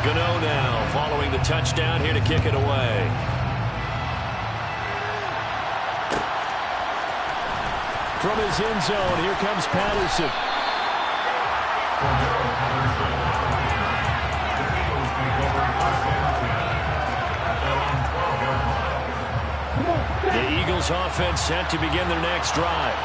Gano now following the touchdown here to kick it away. From his end zone, here comes Patterson. The Eagles offense set to begin their next drive.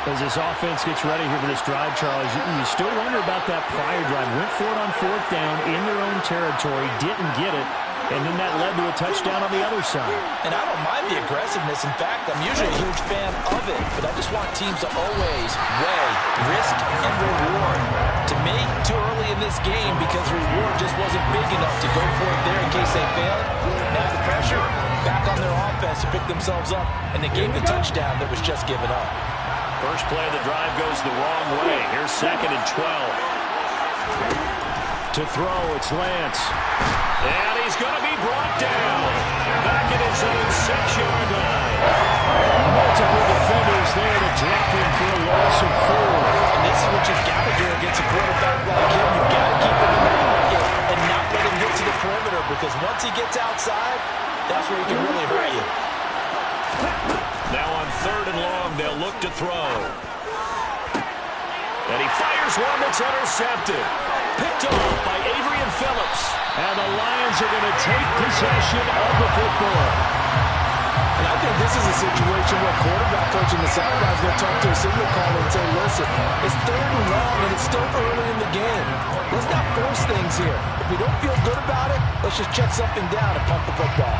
As this offense gets ready here for this drive, Charles, you still wonder about that prior drive. Went for it on fourth down in their own territory, didn't get it, and then that led to a touchdown on the other side. And I don't mind the aggressiveness. In fact, I'm usually a huge fan of it, but I just want teams to always weigh risk and reward. To me, too early in this game because the reward just wasn't big enough to go for it there in case they failed. Now the pressure back on their offense to pick themselves up, and they gave the touchdown that was just given up. First play of the drive goes the wrong way. Here's 2nd and 12. To throw, it's Lance. And he's going to be brought down. Back in his own 6-yard line. Multiple defenders there to drop him for a loss of 4. And this is what you've got to do against a quarterback like him. You've got to keep him in the pocket and not let him get to the perimeter, because once he gets outside, that's where he can really hurt you. Now on 3rd and long, they'll look to throw. And he fires one that's intercepted. Picked off by Adrian Phillips. And the Lions are going to take possession of the football. And I think this is a situation where quarterback coach in the sideline is going to talk to a signal caller and say, listen, it's 3rd and long and it's still early in the game. Let's not force things here. If we don't feel good about it, let's just check something down and pump the football.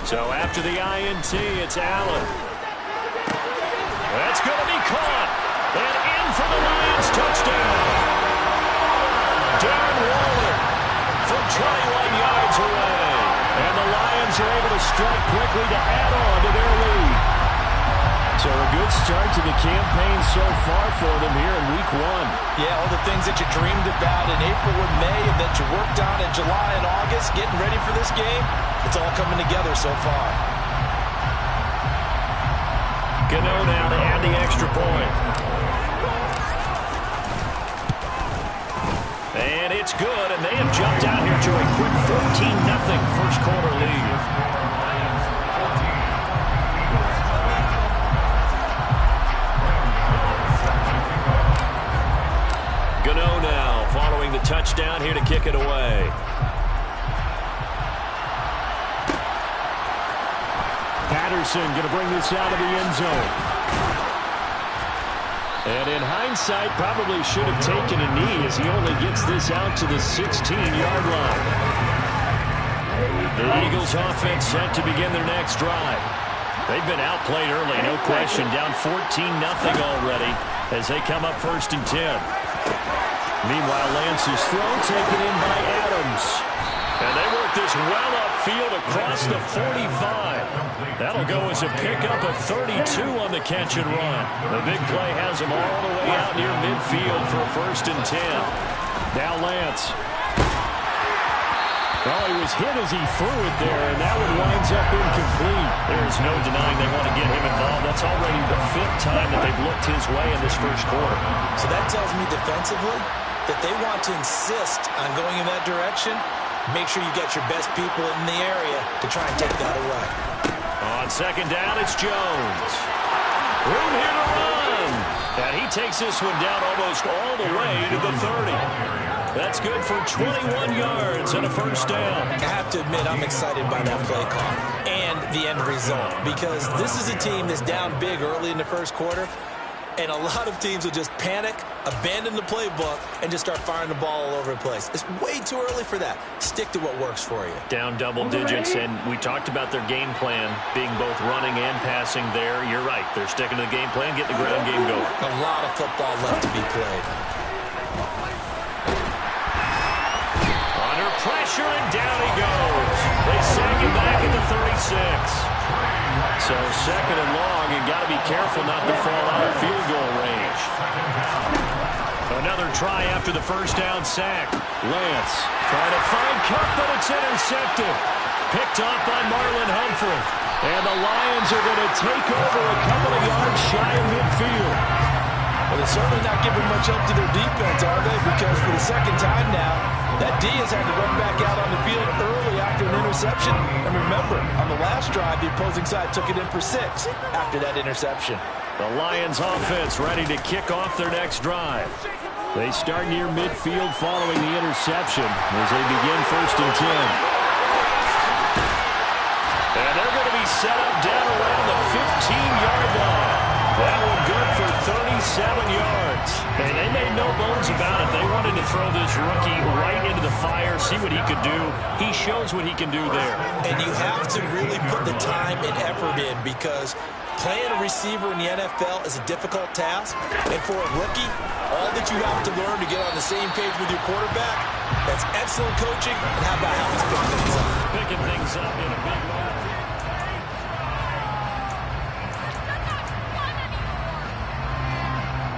So after the INT, it's Allen. That's going to be caught. And in for the Lions touchdown. Darren Waller from 21 yards away. And the Lions are able to strike quickly to add on to their lead. So a good start to the campaign so far for them here in Week 1. Yeah, all the things that you dreamed about in April and May and that you worked on in July and August, getting ready for this game, it's all coming together so far. Gano now to add the extra point. And it's good, and they have jumped out here to a quick 14-0 first quarter lead. Gano now following the touchdown here to kick it away. Patterson going to bring this out of the end zone. And in hindsight, probably should have taken a knee as he only gets this out to the 16-yard line. The Eagles offense set to begin their next drive. They've been outplayed early, no question, down 14-0 already as they come up 1st and 10. Meanwhile, Lance's throw taken in by Adams. And they work this well upfield across the 45. That'll go as a pickup of 32 on the catch and run. The big play has them all the way out near midfield for a 1st and 10. Now Lance. Well, he was hit as he threw it there, and that one winds up incomplete. There's no denying they want to get him involved. That's already the 5th time that they've looked his way in this first quarter. So that tells me defensively that they want to insist on going in that direction. Make sure you get your best people in the area to try and take that away. On 2nd down, it's Jones. Room here to run. And he takes this one down almost all the way to the 30. That's good for 21 yards and a 1st down. I have to admit, I'm excited by that play call and the end result, because this is a team that's down big early in the first quarter, and a lot of teams will just panic, abandon the playbook, and just start firing the ball all over the place. It's way too early for that. Stick to what works for you. Down double digits, and we talked about their game plan being both running and passing there. You're right. They're sticking to the game plan, getting the ground game going. A lot of football left to be played. Under pressure, and down he goes. They sack him back at the 36. So 2nd and long, you got to be careful not to fall out of field goal range. Another try after the first down sack. Lance trying to find Cup, but it's intercepted. Picked off by Marlon Humphrey. And the Lions are going to take over a couple of yards shy of midfield. Well, they're certainly not giving much help to their defense, are they? Because for the second time now, that D has had to run back out on the field early after an interception. And remember, on the last drive, the opposing side took it in for 6 after that interception. The Lions offense ready to kick off their next drive. They start near midfield following the interception as they begin 1st and 10. And they're going to be set up down around the 15-yard line. That one good for 37 yards. And they made no bones about it. They wanted to throw this rookie right into the fire, see what he could do. He shows what he can do there. And you have to really put the time and effort in because playing a receiver in the NFL is a difficult task. And for a rookie, all that you have to learn to get on the same page with your quarterback, that's excellent coaching. And how about how he's picking things up? Picking things up in a big moment.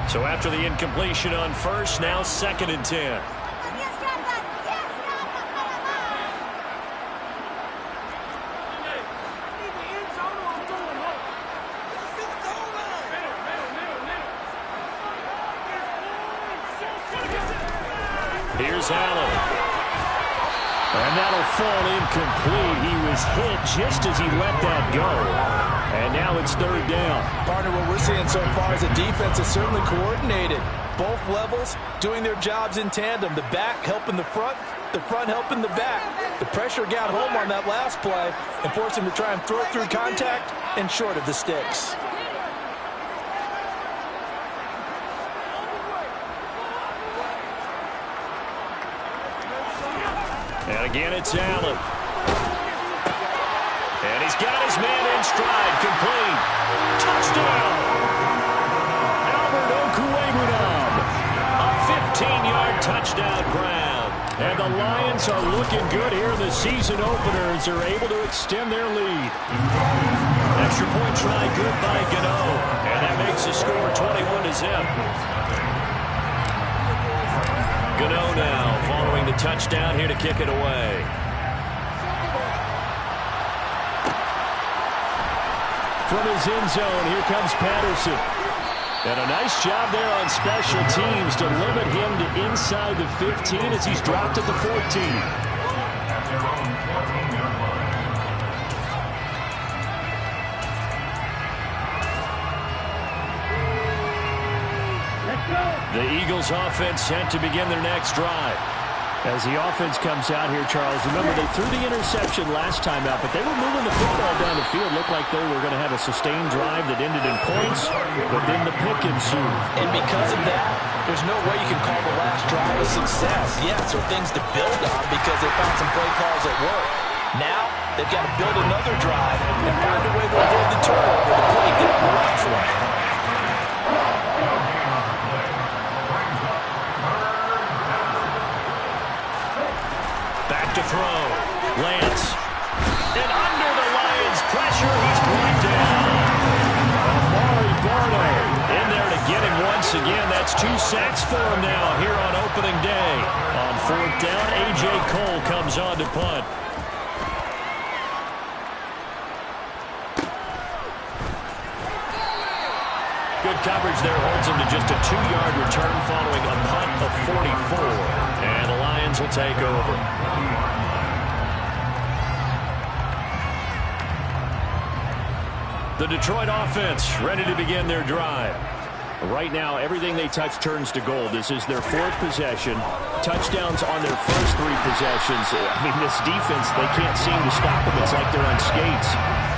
So after the incompletion on first, now 2nd and 10. Here's Allen. And that'll fall incomplete. He was hit just as he let that go. And now it's 3rd down. Partner, what we're seeing so far is a defense is certainly coordinated. Both levels doing their jobs in tandem. The back helping the front helping the back. The pressure got home on that last play and forced him to try and throw it through contact and short of the sticks. And again, it's Allen. And he's got his man in stride, complete. Touchdown! Albert Okwuegbunam. A 15-yard touchdown grab. And the Lions are looking good here in the season opener as they're able to extend their lead. Extra point try good by Gano. And that makes the score 21-0. Gano now following the touchdown here to kick it away. From his end zone, here comes Patterson. And a nice job there on special teams to limit him to inside the 15 as he's dropped at the 14. The Eagles offense set to begin their next drive. As the offense comes out here, Charles, remember they threw the interception last time out, but they were moving the football down the field. Looked like they were going to have a sustained drive that ended in points, but then the pick ensued. And because of that, there's no way you can call the last drive a success. Yes, there are things to build on because they found some play calls at work. Now, they've got to build another drive and find a way to avoid the turnover the play didn't allow for. To throw. Lance. And under the Lions' pressure, he's brought down. Amari Barno in there to get him once again. That's 2 sacks for him now here on opening day. On 4th down, A.J. Cole comes on to punt. Good coverage there holds him to just a 2-yard return following a punt of 44. And the Lions will take over. The Detroit offense ready to begin their drive. Right now, everything they touch turns to gold. This is their 4th possession. Touchdowns on their first 3 possessions. I mean, this defense, they can't seem to stop them. It's like they're on skates.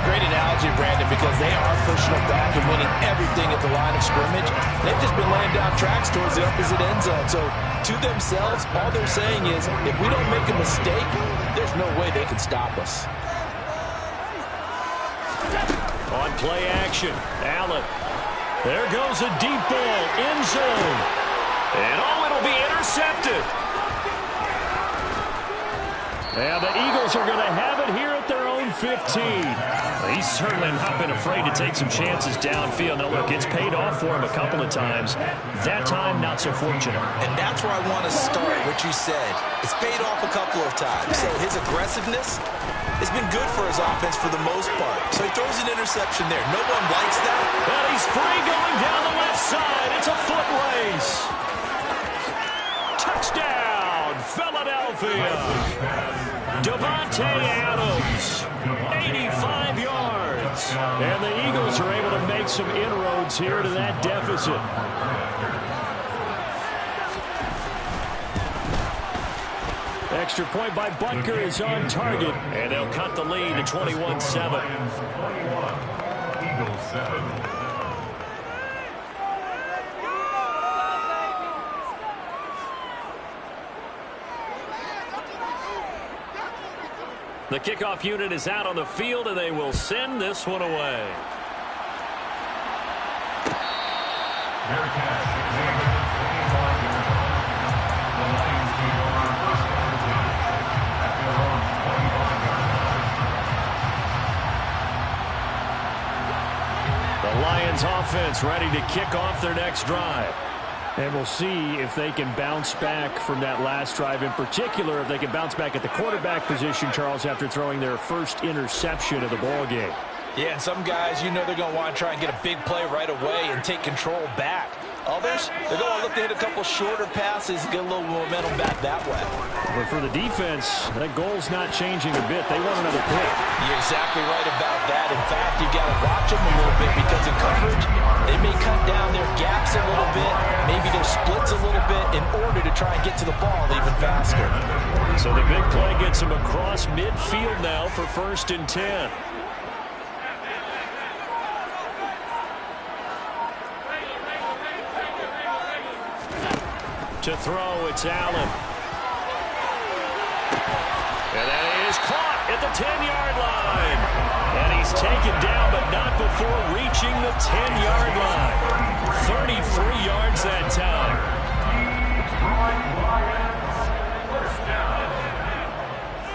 Great analogy, Brandon, because they are pushing them back and winning everything at the line of scrimmage. They've just been laying down tracks towards the opposite end zone. So, to themselves, all they're saying is, if we don't make a mistake, there's no way they can stop us. On play action, Allen. There goes a deep ball, end zone. And it'll be intercepted. And the Eagles are going to have it here at their own 15. He's certainly not been afraid to take some chances downfield. Now, look, it's paid off for him a couple of times. That time, not so fortunate. And that's where I want to start, what you said. It's paid off a couple of times. So his aggressiveness has been good for his offense for the most part. So he throws an interception there. No one likes that. And he's free going down the left side. It's a foot race. Touchdown, Philadelphia. Davante Adams, 85 yards. And the Eagles are able to make some inroads here to that deficit. Extra point by Butker is on target. And they'll cut the lead to 21-7. Eagles 7. The kickoff unit is out on the field, and they will send this one away. The Lions offense ready to kick off their next drive. And we'll see if they can bounce back from that last drive. In particular, if they can bounce back at the quarterback position, Charles, after throwing their first interception of the ball game. Yeah, and some guys, you know they're going to want to try and get a big play right away and take control back. Others, they're going to look to hit a couple shorter passes, get a little momentum back that way. But for the defense, that goal's not changing a bit. They want another pick. You're exactly right about that. In fact, you've got to watch them a little bit because in coverage, they may cut down their gaps a little bit, maybe their splits a little bit in order to try and get to the ball even faster. So the big play gets them across midfield now for 1st and 10. To throw, it's Allen. And that is caught at the 10-yard line. And he's taken down, but not before reaching the 10-yard line. 33 yards that time.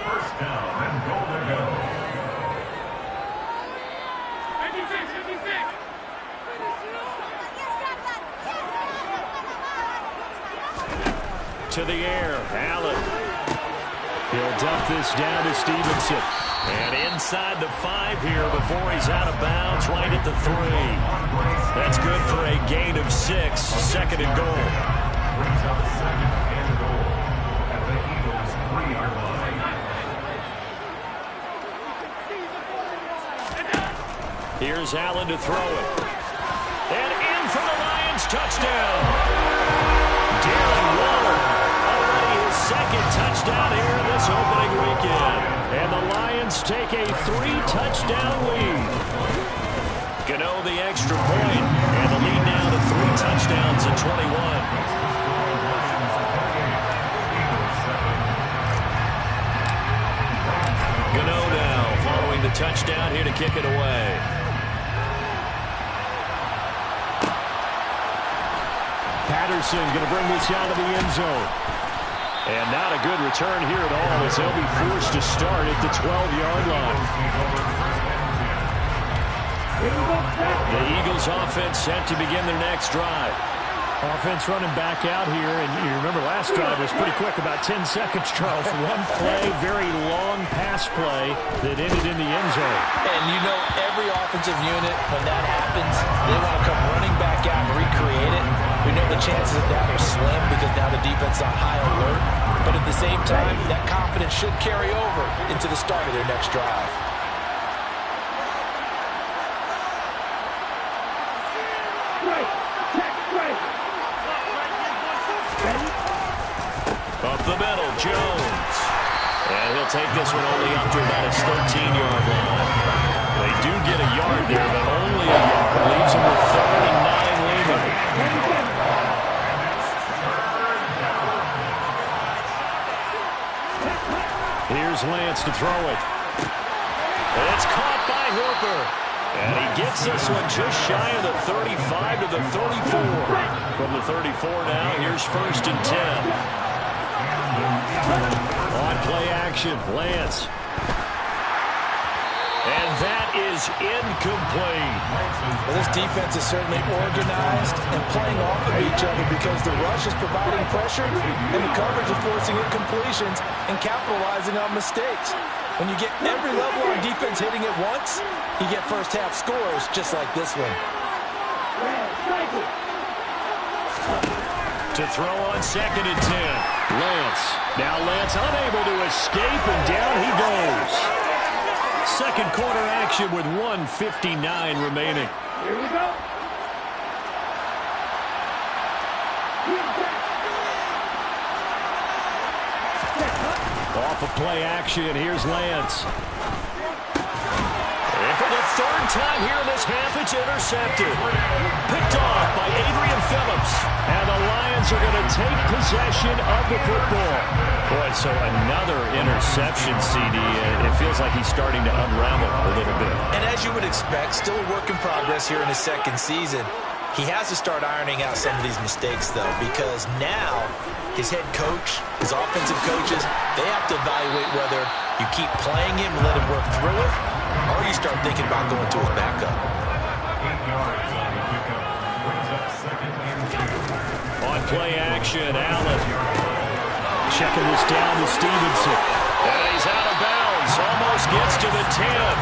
First down and goal to go. To the air, Allen. He'll dump this down to Stevenson. And inside the 5 here before he's out of bounds, right at the 3. That's good for a gain of 6, 2nd and goal. Brings up 2nd and goal at the Eagles' 3-yard line. Here's Allen to throw it. And in for the Lions, touchdown. Darren Waller, already his 2nd touchdown here this opening weekend. And the Lions take a 3-touchdown lead. Gano the extra point, and the lead now to 3 touchdowns at 21. Gano now following the touchdown here to kick it away. Patterson going to bring this out of the end zone. And not a good return here at all as they'll be forced to start at the 12-yard line. The Eagles offense set to begin their next drive. Offense running back out here, and you remember last drive was pretty quick, about 10 seconds, Charles. One play, very long pass play that ended in the end zone. And you know every offensive unit, when that happens, they want to come running back out and recreate it. We know the chances of that are slim because now the defense is on high alert. But at the same time, that confidence should carry over into the start of their next drive. Up the middle, Jones. And he'll take this one only up to about his 13-yard line. They do get a yard there, but only a yard. Leaves him with 3rd and 9 leaving. Here's Lance to throw it. And it's caught by Hooper. And he gets this one just shy of the 35 to the 34. From the 34 now, here's 1st and 10. On play action, Lance. And that is incomplete. Well, this defense is certainly organized and playing off of each other because the rush is providing pressure and the coverage is forcing incompletions and capitalizing on mistakes. When you get every level on defense hitting at once, you get first half scores just like this one. To throw on 2nd and 10. Lance. Now Lance unable to escape, and down he goes. Second quarter action with 1:59 remaining. Here we go. Off of play action, here's Lance. And for the third time here in this half, it's intercepted. Picked off by Adrian Phillips. And the Lions are going to take possession of the football. Boy, so another interception, CD. It feels like he's starting to unravel a little bit. And as you would expect, still a work in progress here in his second season. He has to start ironing out some of these mistakes, though, because now his head coach, his offensive coaches, they have to evaluate whether you keep playing him and let him work through it, or you start thinking about going to his backup. 8 yards on the pickup. Brings up 2nd and 2. On play action, Allen. Checking this down to Stevenson. And he's out of bounds. Almost gets to the 10.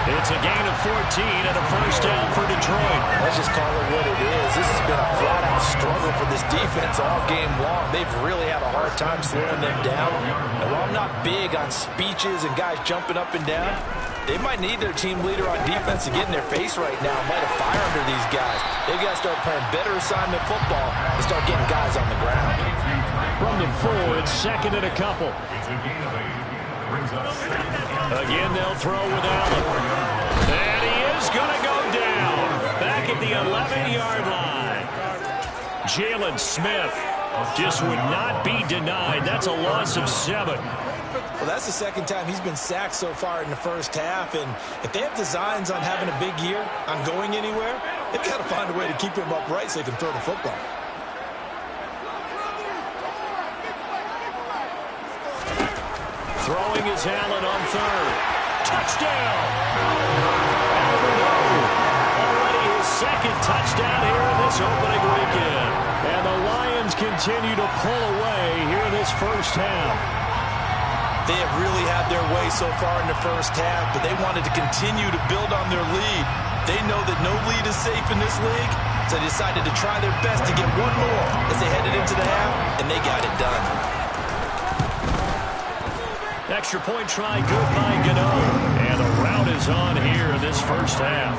It's a gain of 14 and a first down for Detroit. Let's just call it what it is. This has been a flat-out struggle for this defense all game long. They've really had a hard time slowing them down. And while I'm not big on speeches and guys jumping up and down, they might need their team leader on defense to get in their face right now and light a fire under these guys. They've got to start playing better assignment football and start getting guys on the ground. From the 4, it's 2nd and a couple. It's a gain of 8. Brings up 2nd and 10. Again, they'll throw with Allen. And he is going to go down. Back at the 11-yard line. Jalen Smith just would not be denied. That's a loss of 7. Well, that's the second time he's been sacked so far in the first half. And if they have designs on having a big year, on going anywhere, they've got to find a way to keep him upright so they can throw the football. Throwing is Allen on 3rd. Touchdown! Already his 2nd touchdown here in this opening weekend. And the Lions continue to pull away here in this first half. They have really had their way so far in the first half, but they wanted to continue to build on their lead. They know that no lead is safe in this league, so they decided to try their best to get one more as they headed into the half, and they got it done. Extra point try good by Gano. And the route is on here in this first half.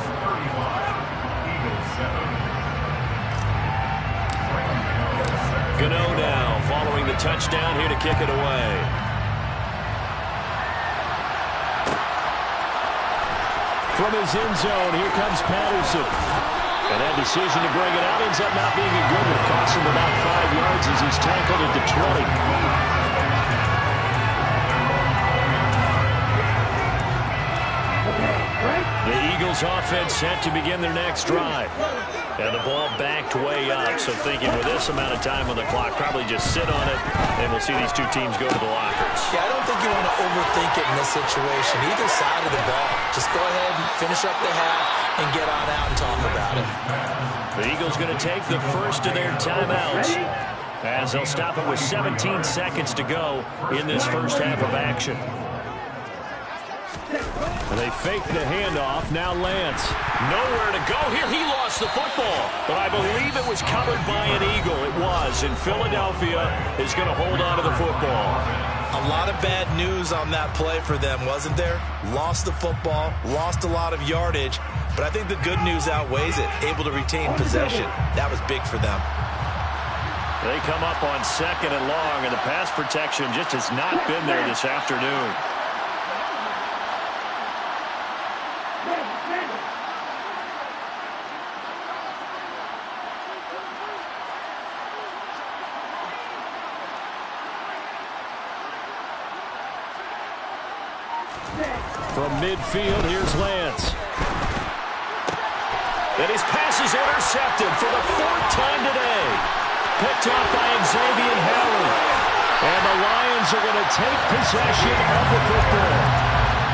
Gano now following the touchdown here to kick it away. From his end zone, here comes Patterson. And that decision to bring it out ends up not being a good one. Costs him about 5 yards as he's tackled at the 20. The Eagles offense set to begin their next drive. And the ball backed way up, so thinking with this amount of time on the clock, probably just sit on it, and we'll see these two teams go to the lockers. Yeah, I don't think you want to overthink it in this situation. Either side of the ball. Just go ahead and finish up the half and get on out and talk about it. The Eagles going to take the first of their timeouts as they'll stop it with 17 seconds to go in this first half of action. They fake the handoff. Now Lance. Nowhere to go here. He lost the football. But I believe it was covered by an Eagle. It was. And Philadelphia is going to hold on to the football. A lot of bad news on that play for them, wasn't there? Lost the football. Lost a lot of yardage. But I think the good news outweighs it. Able to retain possession. That was big for them. They come up on 2nd and long. And the pass protection just has not been there this afternoon. From midfield, here's Lance. And his pass is intercepted for the 4th time today. Picked up by Xavier Howard. And the Lions are going to take possession of the football.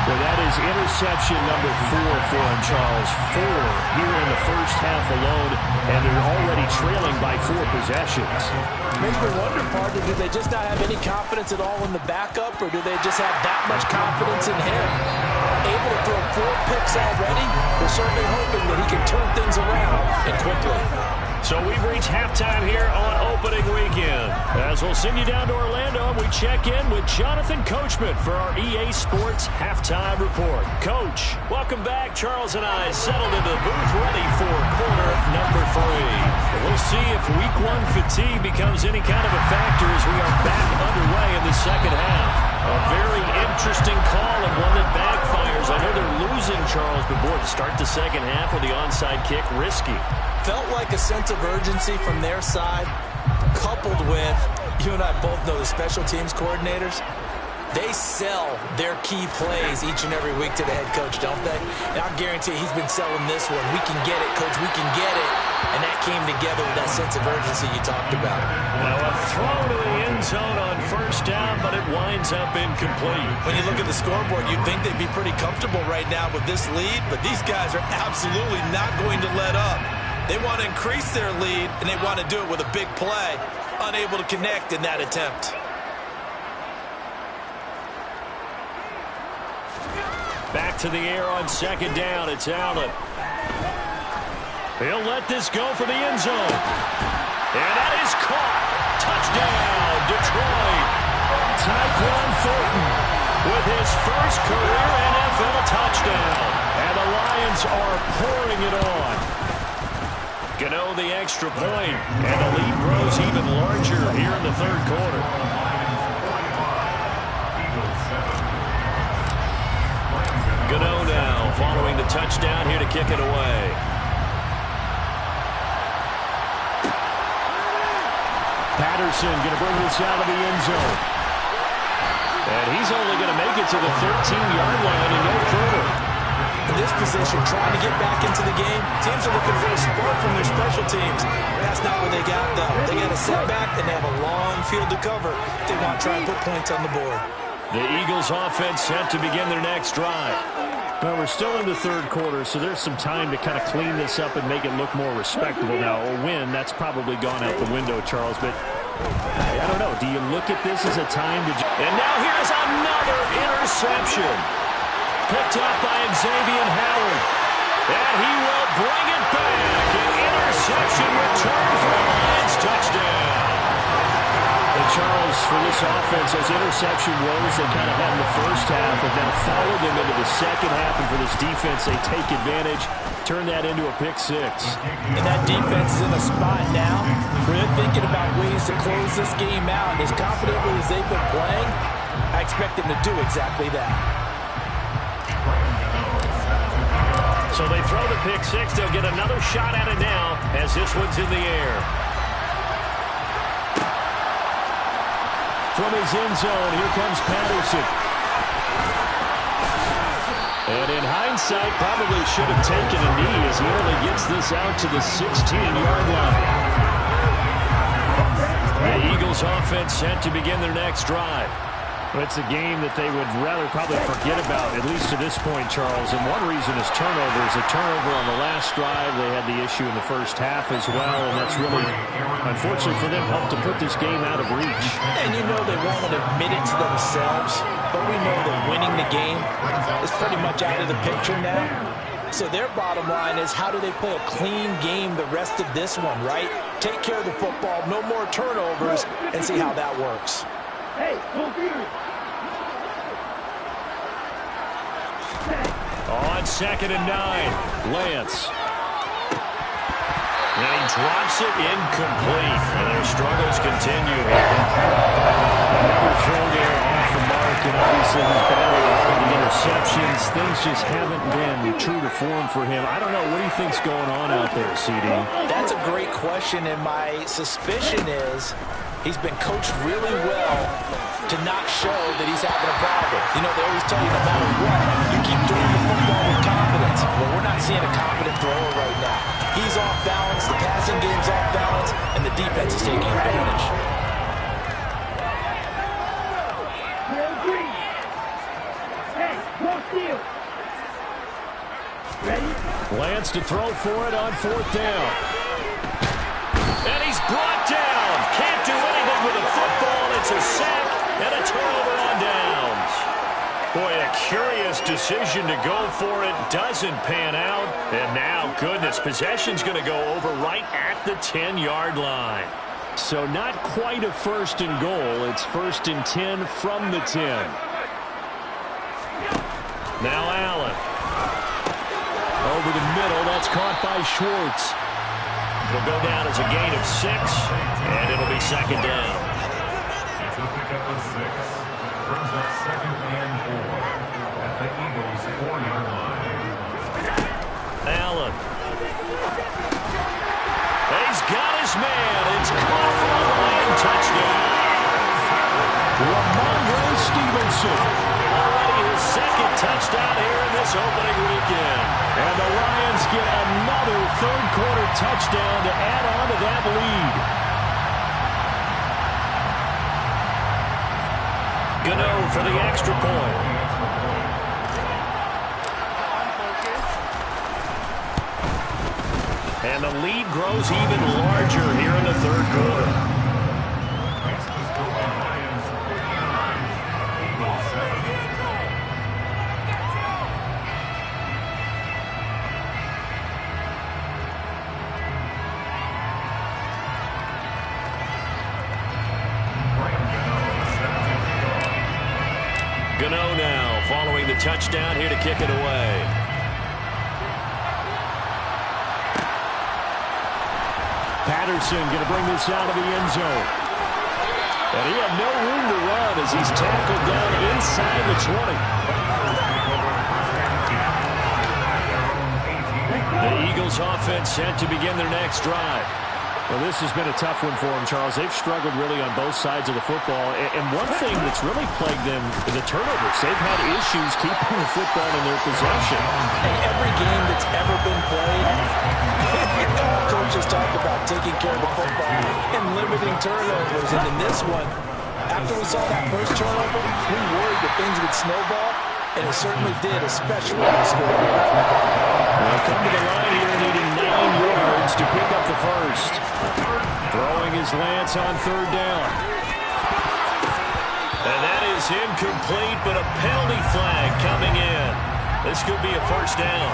Well, that is interception number 4 for him, Charles. 4 here in the first half alone, and they're already trailing by 4 possessions. Makes me wonder, partner, do they just not have any confidence at all in the backup, or do they just have that much confidence in him? Able to throw 4 picks already? They're certainly hoping that he can turn things around and quickly. So we've reached halftime here on opening weekend. As we'll send you down to Orlando, we check in with Jonathan Coachman for our EA Sports Halftime Report. Coach, welcome back. Charles and I settled into the booth ready for quarter number 3. We'll see if week 1 fatigue becomes any kind of a factor as we are back underway in the second half. A very interesting call and one that backfires. I know they're losing, Charles, but boy, to start the second half with the onside kick, risky. Felt like a sense of urgency from their side, coupled with, you and I both know the special teams coordinators, they sell their key plays each and every week to the head coach, don't they? And I guarantee he's been selling this one. We can get it, coach, we can get it. And that came together with that sense of urgency you talked about. Now a throw to the end zone on first down, but it winds up incomplete. When you look at the scoreboard, you'd think they'd be pretty comfortable right now with this lead, but these guys are absolutely not going to let up. They want to increase their lead, and they want to do it with a big play. Unable to connect in that attempt. Back to the air on second down. It's Allen. He'll let this go for the end zone. And that is caught. Touchdown, Detroit. Tyquan Thornton with his first career NFL touchdown. And the Lions are pouring it on. Gano the extra point, and the lead grows even larger here in the third quarter. Gano now following the touchdown here to kick it away. Patterson going to bring this out of the end zone. And he's only going to make it to the 13-yard line and no further. In this position, trying to get back into the game, teams are looking for a spark from their special teams. That's not what they got, though. They got a setback, and they have a long field to cover if they want to try and put points on the board. The Eagles offense set to begin their next drive. Well, we're still in the third quarter, so there's some time to kind of clean this up and make it look more respectable. Now, a win, that's probably gone out the window, Charles, but I don't know. Do you look at this as a time to... And now here's another interception. Picked up by Xavier Howard. And he will bring it back. An interception return for the Lions. Touchdown. And Charles, for this offense, those interception woes they kind of had in the first half have now followed them into the second half. And for this defense, they take advantage, turn that into a pick 6. And that defense is in a spot now where they're thinking about ways to close this game out. And as confidently as they've been playing, I expect them to do exactly that. So they throw the pick 6. They'll get another shot at it now as this one's in the air. From his end zone, here comes Patterson. And in hindsight, probably should have taken a knee as he only gets this out to the 16-yard line. The Eagles offense set to begin their next drive. Well, it's a game that they would rather probably forget about, at least to this point, Charles. And one reason is turnovers. A turnover on the last drive. They had the issue in the first half as well, and that's really, unfortunately for them, helped to put this game out of reach. And you know they won't admit it to themselves, but we know that winning the game is pretty much out of the picture now. So their bottom line is, how do they play a clean game the rest of this one, right? Take care of the football, no more turnovers, and see how that works. On 2nd and 9, Lance. And he drops it incomplete. And their struggles continue here. Another throw there off the mark, and obviously he's battled all the interceptions. Things just haven't been true to form for him. I don't know. What do you think's going on out there, CD? That's a great question, and my suspicion is he's been coached really well to not show that he's having a problem. You know, they always tell you no matter what, you keep throwing the football with confidence. Well, we're not seeing a confident thrower right now. He's off balance, the passing game's off balance, and the defense is taking advantage. Hey, Lance to throw for it on 4th down. And he's brought down. Can't do anything with the football. It's a sack and a turnover on downs. Boy, a curious decision to go for it. Doesn't pan out. And now, goodness, possession's going to go over right at the 10-yard line. So not quite a 1st and goal. It's 1st and 10 from the 10. Now Allen. Over the middle. That's caught by Schwartz. It'll go down as a gain of 6, and it'll be 2nd down. It's a pickup of 6. Brings up 2nd and 4 at the Eagles' 4-yard line. Allen. He's got his man. It's caught for a Lion touchdown. Ramondre Stevenson. Already his 2nd touchdown here in this opening weekend. And the Lions get another 3rd-quarter touchdown to add on to that lead. Gano for the extra point. And the lead grows even larger here in the 3rd quarter. Gano now following the touchdown here to kick it away. Patterson going to bring this out of the end zone. And he had no room to run as he's tackled down inside the 20. The Eagles offense set to begin their next drive. Well, this has been a tough one for them, Charles. They've struggled really on both sides of the football. And one thing that's really plagued them is the turnovers. They've had issues keeping the football in their possession. In every game that's ever been played, coaches talk about taking care of the football and limiting turnovers. And in this one, after we saw that first turnover, we worried that things would snowball, and it certainly did, especially on the scoreboard. They'll come to the line here needing 9 yards to pick up the first. Throwing his Lance on 3rd down. And that is incomplete, but a penalty flag coming in. This could be a 1st down.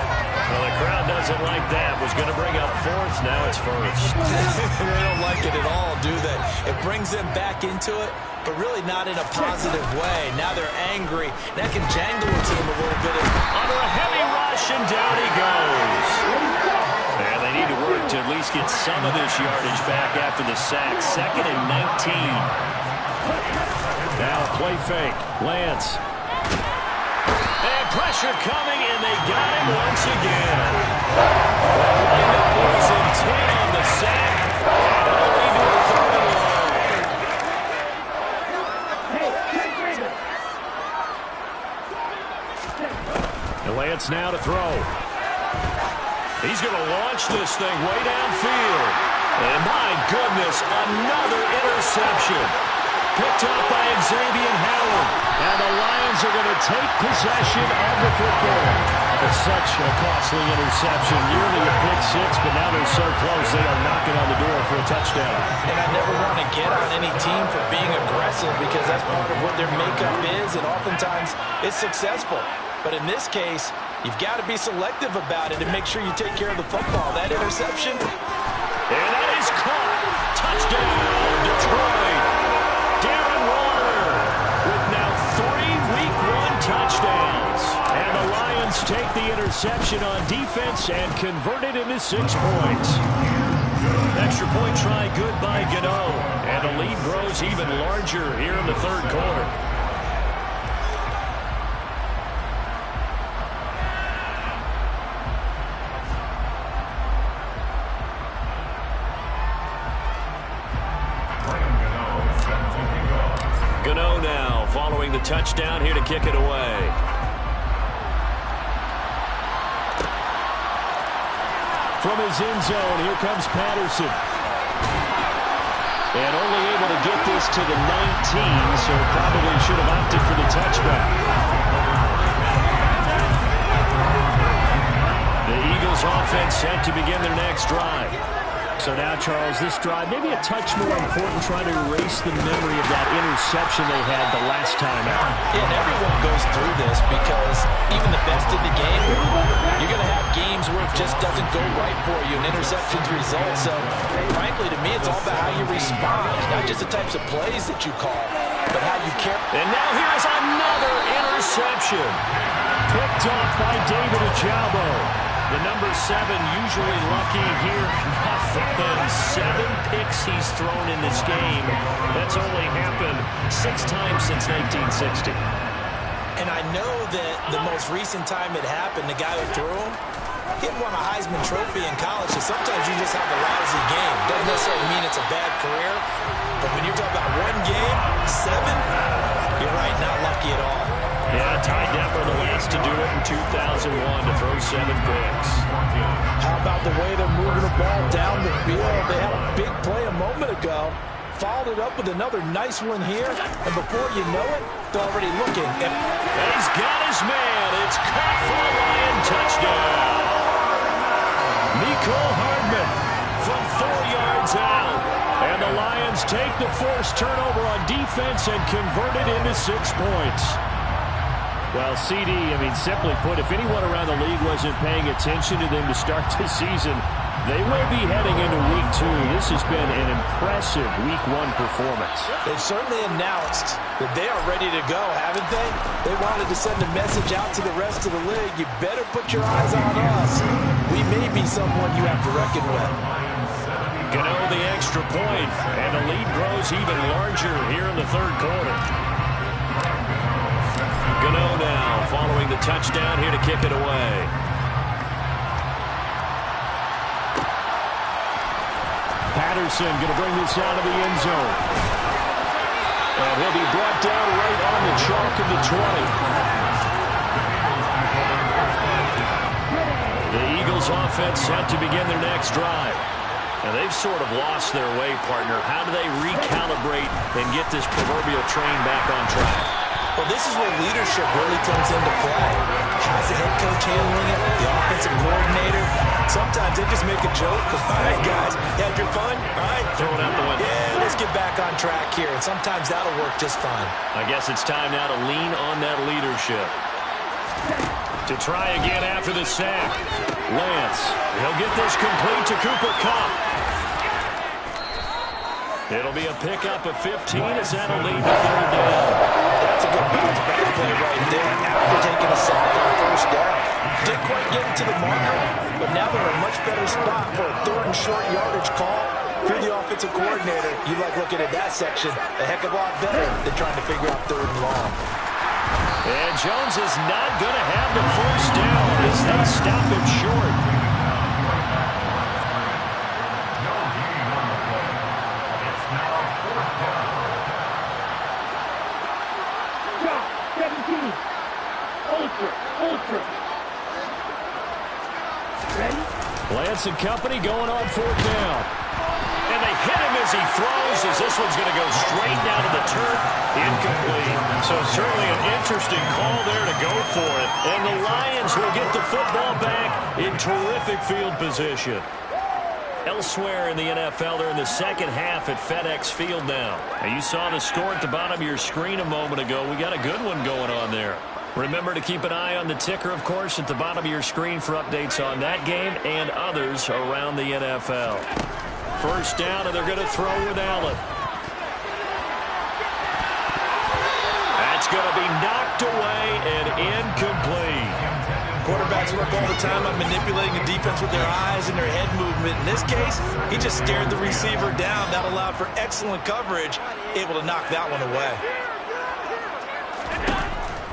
Well, the crowd doesn't like that. Was going to bring up 4th. Now it's 1st. They don't like it at all, do they? It brings them back into it, but really not in a positive way. Now they're angry. That can jangle it to them a little bit. Under a heavy rush, and down he goes. And they need to work to at least get some of this yardage back after the sack. 2nd and 19. Now play fake. Lance. And pressure coming, and they got him once again. The boys in 10 on the sack. That'll lead to a 3rd and long. And Lance now to throw. He's going to launch this thing way downfield. And my goodness, another interception. Picked up by Xavier Howard. And the Lions are going to take possession of the football. It's such a costly interception. Nearly a pick 6, but now they're so close they are knocking on the door for a touchdown. And I never want to get on any team for being aggressive because that's part of what their makeup is, and oftentimes it's successful. But in this case, you've got to be selective about it and make sure you take care of the football. That interception. And that is caught. Touchdown, Detroit. Darren Waller with now 3 Week 1 touchdowns. And the Lions take the interception on defense and convert it into 6 points. Extra point try good by Gano. And the lead grows even larger here in the 3rd quarter. Gano now following the touchdown here to kick it away. From his end zone, here comes Patterson. And only able to get this to the 19, so probably should have opted for the touchback. The Eagles set to begin their next drive. So now, Charles, this drive maybe a touch more important, trying to erase the memory of that interception they had the last time out. Yeah, and everyone goes through this because even the best in the game, you're going to have games where it just doesn't go right for you, and interceptions result. So, frankly, to me, it's all about how you respond, not just the types of plays that you call, but how you care. And now here's another interception. Picked off by David Ojabo. The number 7 usually lucky here. Nothing. 7 picks he's thrown in this game. That's only happened 6 times since 1960. And I know that the most recent time it happened, the guy who threw him, he won a Heisman Trophy in college, so sometimes you just have a lousy game. Doesn't necessarily mean it's a bad career, but when you're talking about one game, 7, you're right, not lucky at all. Yeah, Ty Detmer, the last to do it in 2001 to throw 7 picks. How about the way they're moving the ball down the field? They had a big play a moment ago, followed it up with another nice one here, and before you know it, they're already looking. He's got his man. It's caught for a Lion touchdown. Mecole Hardman from 4 yards out. And the Lions take the forced turnover on defense and convert it into 6 points. Well, CD, simply put, if anyone around the league wasn't paying attention to them to start this season, they will be heading into Week 2. This has been an impressive Week 1 performance. They've certainly announced that they are ready to go, haven't they? They wanted to send a message out to the rest of the league. You better put your eyes on us. We may be someone you have to reckon with. Gano the extra point, and the lead grows even larger here in the third quarter. Gano now following the touchdown here to kick it away. Patterson going to bring this out of the end zone. And he'll be brought down right on the chalk of the 20. The Eagles offense set to begin their next drive. And they've sort of lost their way, partner. How do they recalibrate and get this proverbial train back on track? Well, this is where leadership really comes into play. How's the head coach handling it? The offensive coordinator? Sometimes they just make a joke. All right, guys, you had your fun? All right. Throw it out the window. Yeah, let's get back on track here. And sometimes that'll work just fine. I guess it's time now to lean on that leadership. To try again after the sack. Lance, he'll get this complete to Cooper Kupp. It'll be a pickup of 15 as that'll lead to 3rd down. That's a good bounce back play right there after taking a sack on 1st down. Didn't quite get it to the marker, but now they're in a much better spot for a 3rd and short yardage call. If you're the offensive coordinator, you like looking at that section a heck of a lot better than trying to figure out 3rd and long. And Jones is not going to have the 1st down as they stop him short. Lance and company going on 4th down. And they hit him as he throws, as this one's going to go straight down to the turf. Incomplete. So certainly an interesting call there to go for it. And the Lions will get the football back in terrific field position. Elsewhere in the NFL, they're in the second half at FedEx Field now. And you saw the score at the bottom of your screen a moment ago. We got a good one going on there. Remember to keep an eye on the ticker, of course, at the bottom of your screen for updates on that game and others around the NFL. 1st down, and they're going to throw with Allen. That's going to be knocked away and incomplete. Quarterbacks work all the time on manipulating the defense with their eyes and their head movement. In this case, he just stared the receiver down. That allowed for excellent coverage, able to knock that one away.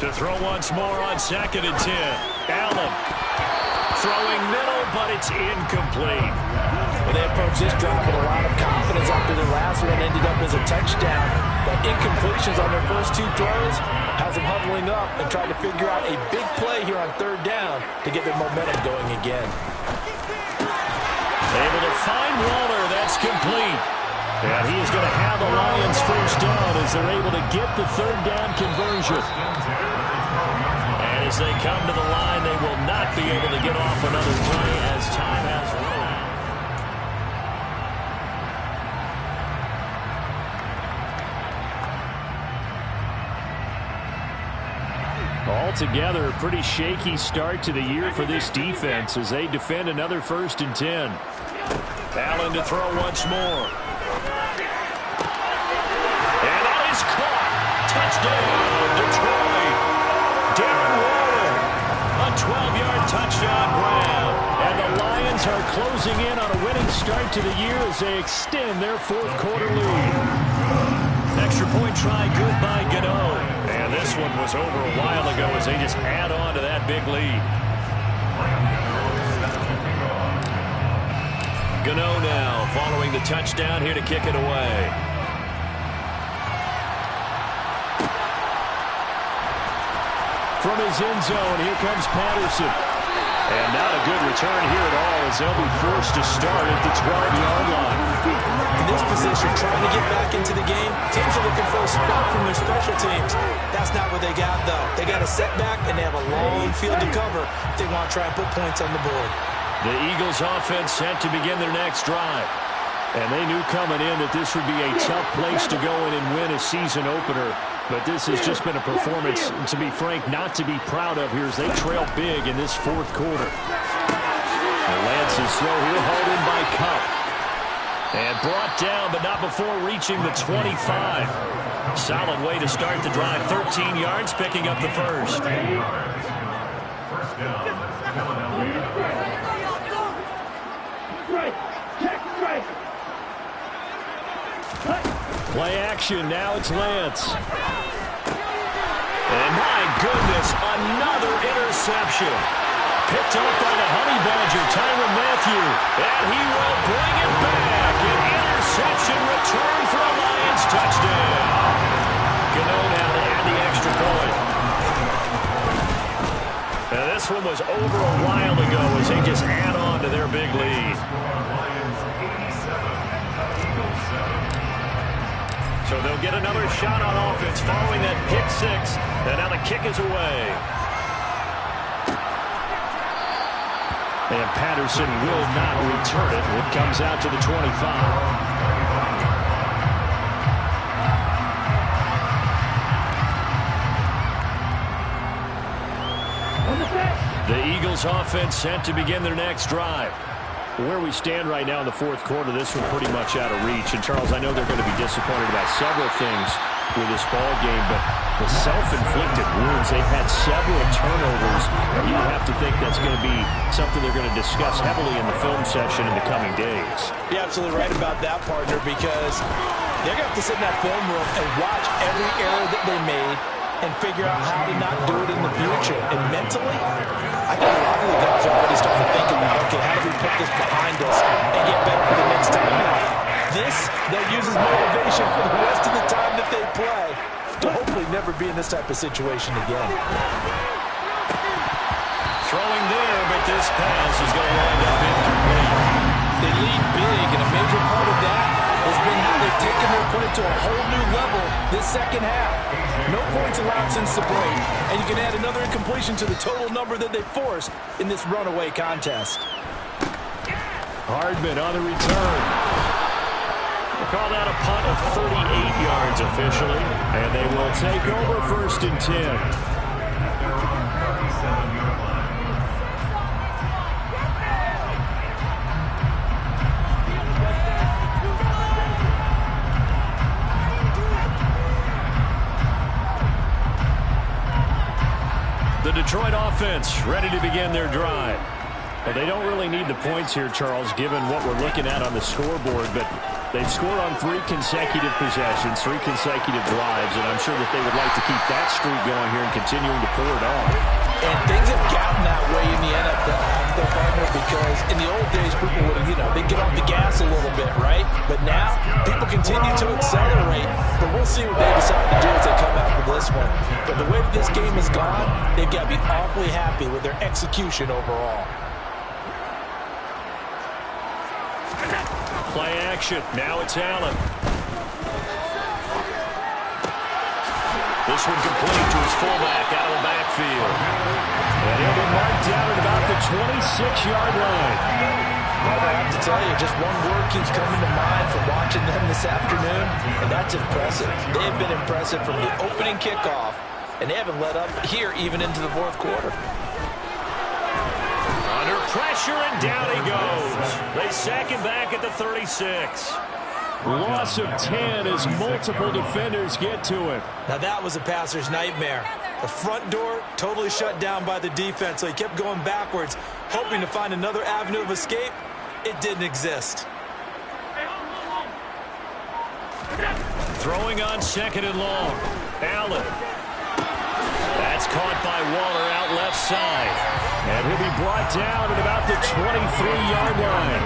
To throw once more on 2nd and 10. Allen throwing middle, but it's incomplete. Well, they approached this drive with a lot of confidence after their last one ended up as a touchdown. But incompletions on their first 2 throws has them huddling up and trying to figure out a big play here on 3rd down to get their momentum going again. Able to find Waller. That's complete. And he is going to have the Lions 1st down as they're able to get the 3rd down conversion. And as they come to the line, they will not be able to get off another play as time has run out. Altogether, a pretty shaky start to the year for this defense as they defend another 1st and 10. Allen to throw once more. And that is caught. Touchdown, Detroit. Darren Waller, a 12-yard touchdown grab. And the Lions are closing in on a winning start to the year as they extend their 4th quarter lead. Extra point try, good by Gano. And this one was over a while ago as they just add on to that big lead. Gano now following the touchdown here to kick it away. From his end zone, here comes Patterson. And not a good return here at all as they'll be forced to start at the 12-yard line. In this position, trying to get back into the game, teams are looking for a spot from their special teams. That's not what they got, though. They got a setback, and they have a long field to cover if they want to try and put points on the board. The Eagles offense set to begin their next drive. And they knew coming in that this would be a tough place to go in and win a season opener. But this has just been a performance, to be frank, not to be proud of here as they trail big in this 4th quarter. Lance's throw here hauled in by Cup. And brought down, but not before reaching the 25. Solid way to start the drive. 13 yards, picking up the first. 10 yards. First down, Philadelphia. Play action, now it's Lance. And my goodness, another interception. Picked up by the Honey Badger, Tyrann Mathieu. And he will bring it back. An interception return for a Lions touchdown. Gano now to add the extra point. Now this one was over a while ago as they just add on to their big lead. So they'll get another shot on offense following that pick 6. And now the kick is away. And Patterson will not return it. It comes out to the 25. The Eagles offense set to begin their next drive. Where we stand right now in the 4th quarter, this one pretty much out of reach. And, Charles, I know they're going to be disappointed about several things with this ball game, but the self-inflicted wounds, they've had several turnovers. You have to think that's going to be something they're going to discuss heavily in the film session in the coming days. You're absolutely right about that, partner, because they're going to have to sit in that film room and watch every error that they made and figure out how to not do it in the future. And mentally, I think a lot of the guys are already starting to think about, okay, how do we put this behind us and get better for the next time out? This, they'll use as motivation for the rest of the time that they play to hopefully never be in this type of situation again. Throwing there, but this pass is going to wind up incomplete. They lead big, and a major part of that has been how they've taken their play to a whole new level this second half. No points allowed since the break, and you can add another incompletion to the total number that they forced in this runaway contest. Hardman on the return. We'll call that a punt of 38 yards officially, and they will take over 1st and 10. The Detroit offense ready to begin their drive. Well, they don't really need the points here, Charles, given what we're looking at on the scoreboard, but they've scored on 3 consecutive possessions, 3 consecutive drives, and I'm sure that they would like to keep that streak going here and continuing to pour it on. And things have gotten that way in the NFL, their partner, because in the old days, people would have, they'd get off the gas a little bit, right? But now, people continue to accelerate, but we'll see what they decide to do as they come out for this one. But the way that this game has gone, they've got to be awfully happy with their execution overall. Play action. Now it's Allen. This one complete to his fullback out of the backfield. And he'll be marked down at about the 26-yard line. Well, I have to tell you, just one word keeps coming to mind from watching them this afternoon, and that's impressive. They've been impressive from the opening kickoff, and they haven't let up here even into the fourth quarter. Under pressure, and down he goes. They sack him back at the 36. Loss of 10 as multiple defenders get to him. Now that was a passer's nightmare. The front door totally shut down by the defense, so he kept going backwards, hoping to find another avenue of escape. It didn't exist. Throwing on 2nd and long. Allen. That's caught by Waller out left side. And he'll be brought down at about the 23-yard line.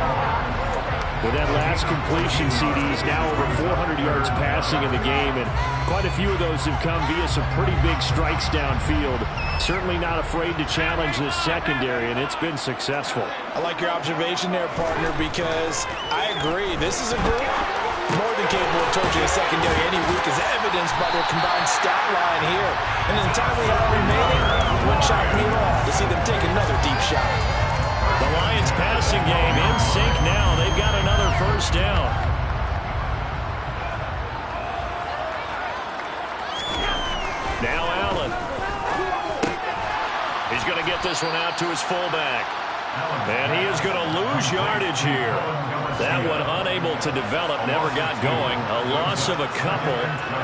With that last completion, CD's now over 400 yards passing in the game, and quite a few of those have come via some pretty big strikes downfield. Certainly not afraid to challenge this secondary, and it's been successful. I like your observation there, partner, because I agree. This is a group more than capable of torching a secondary any week, as evidenced by their combined stat line here. And in the time we have remaining, it wouldn't shock me at all to see them take another deep shot. The Lions passing game in sync now. They've got another first down. Now Allen. He's going to get this one out to his fullback. And he is going to lose yardage here. That one unable to develop, never got going. A loss of a couple,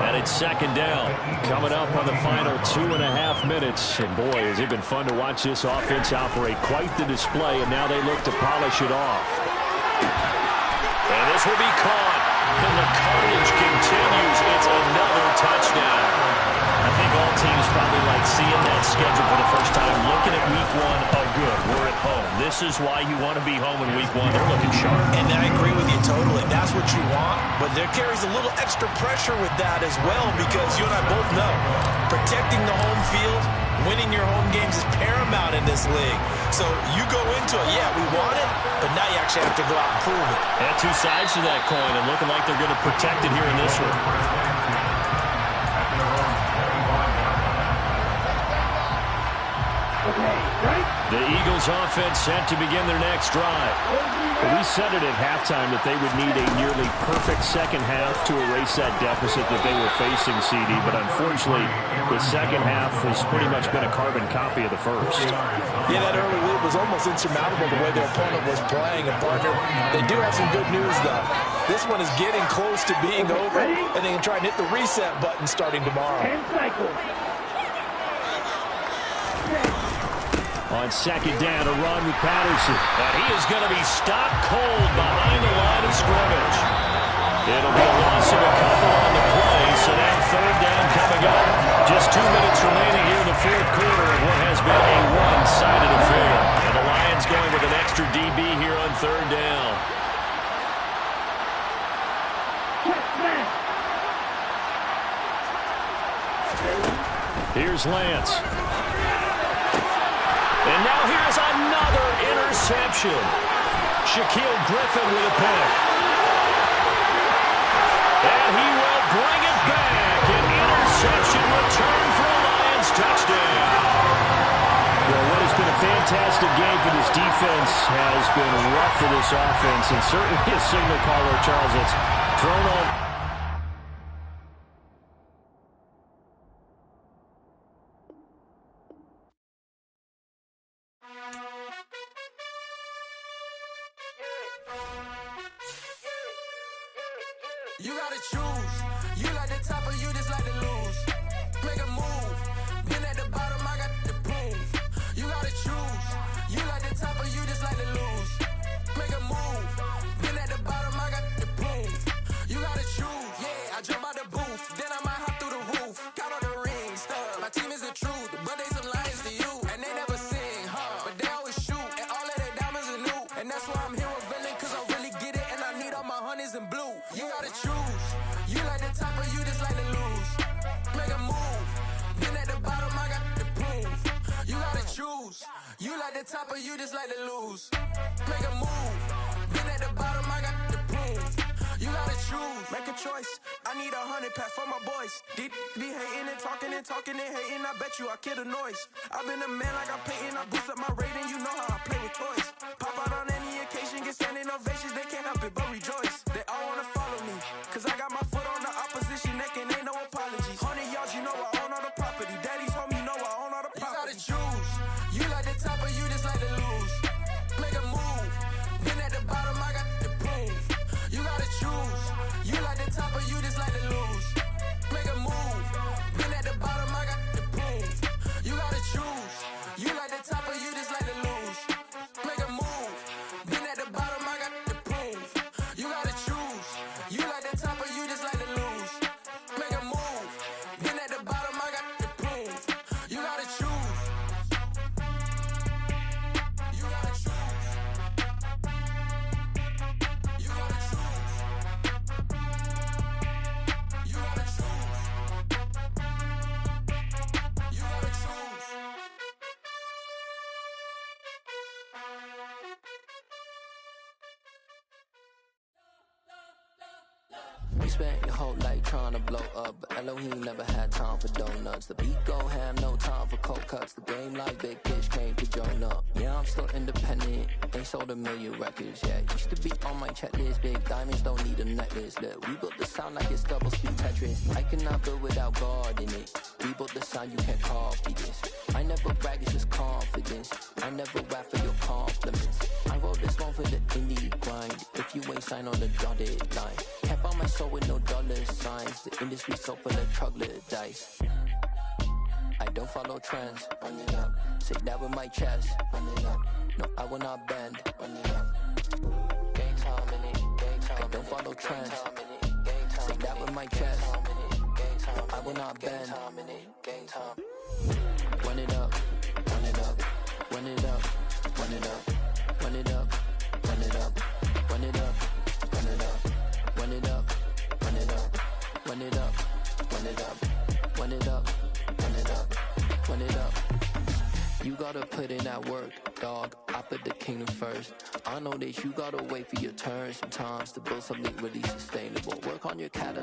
and it's 2nd down. Coming up on the final 2.5 minutes. And boy, has it been fun to watch this offense operate. Quite the display, and now they look to polish it off. And this will be caught. And the carnage continues. It's another touchdown. I think all teams probably like seeing that schedule for the first time, looking at week 1. Oh, good, we're at home. This is why you want to be home in week 1. They're looking sharp. And I agree with you totally. That's what you want. But there carries a little extra pressure with that as well, because you and I both know protecting the home field, winning your home games is paramount in this league. So you go into it, yeah, we want it, but now you actually have to go out and prove it. And 2 sides to that coin, and looking like they're going to protect it here in this one. The Eagles offense set to begin their next drive. We said it at halftime that they would need a nearly perfect second half to erase that deficit that they were facing, CD, but unfortunately the second half has pretty much been a carbon copy of the first. Yeah, that early lead was almost insurmountable the way their opponent was playing. And partner, they do have some good news though. This one is getting close to being over, and they can try and hit the reset button starting tomorrow. On 2nd down, a run with Patterson. And he is going to be stopped cold behind the line of scrimmage. It'll be a loss of a couple on the play, so now 3rd down coming up. Just 2 minutes remaining here in the 4th quarter of what has been a one-sided affair. And the Lions going with an extra DB here on 3rd down. Here's Lance. And now here's another interception. Shaquille Griffin with a pick. And he will bring it back. An interception return for a Lions touchdown. Well, what has been a fantastic game for this defense has been rough for this offense, and certainly a signal caller, Charles, that's thrown on. You gotta choose. You like the top or you just like to lose. Make a move. Been at the bottom, I got the boom. You gotta choose. You like the top or you just like to lose. Make a move. Been at the bottom, I got the boom. You gotta choose. Yeah, I jump out the booth. Then I might hop through the roof. Count on the rings. My team is the truth, but they some lions to you. And they never sing, but they always shoot. And all of their diamonds are new. And that's why I'm here with villain, cause I really get it. And I need all my honeys in blue. You gotta choose. You like the top or you just like to lose. Make a move. Been at the bottom, I got the boom. You gotta choose. You like the top or you just like to lose. Make a move. Been at the bottom, I got the boom. You gotta choose. choose, make a choice. I need 100 pack for my boys. Be hating and talking and talking and hating. I bet you I kill the noise. I've been a man like I'm Peyton. I boost up my rating. You know how I play with toys. Pop out on any occasion, get standing ovations. They can't help it but rejoice. They all wanna follow me, cause I got my foot on the opposition neck and ain't no apologies. 100 yards, you know I own all the property. Daddy's home, you know I own all the property. You gotta choose. You like the top or you just like to lose. Make a move. Been at the bottom, I got the prove. You gotta choose. You like the top or you just like to lose. Make a move. Been at the bottom, I got the prove. You gotta choose. You like the top or you just like to lose. Make a move. Been at the bottom, I got the prove. You gotta choose. You like the top or you just like to lose. Make a move. Been at the bottom, I got the prove. You gotta choose. You gotta choose. You gotta choose. You gotta choose. You gotta choose. You spent your whole life trying to blow up, but Elohim never had time for donuts. The beat go ham, no time for cold cuts. The game like Big Fish came to join up. Yeah, I'm still independent, they sold 1 million records. Yeah, used to be on my checklist. Big diamonds don't need a necklace. Look, we built the sound like it's double speed Tetris. I cannot build without God in it. We built the sound, you can't copy this. I never brag, it's just confidence. I never rap for your compliments. I wrote this one for the indie grind. If you ain't signed on the dotted line, can't buy my soul with no dollar signs. The industry so full of troglodytes. I don't follow trends. Run it up. Say that with my chest. Run it up. No, I will not bend. Run it up. Game time in it. Game time. I don't follow trends. Say that with my chest. No, I will not bend. Game time. Run it up. Run it up. Run it up. Run it up. Run it up. Run it up. Run it up. Run it up. Run it up. Run it up. Run it up. Run it up. Run it up. Run it up. Run it up. You gotta put in that work, dog. I put the kingdom first. I know that you gotta wait for your turn sometimes to build something really sustainable. Work on your catalog.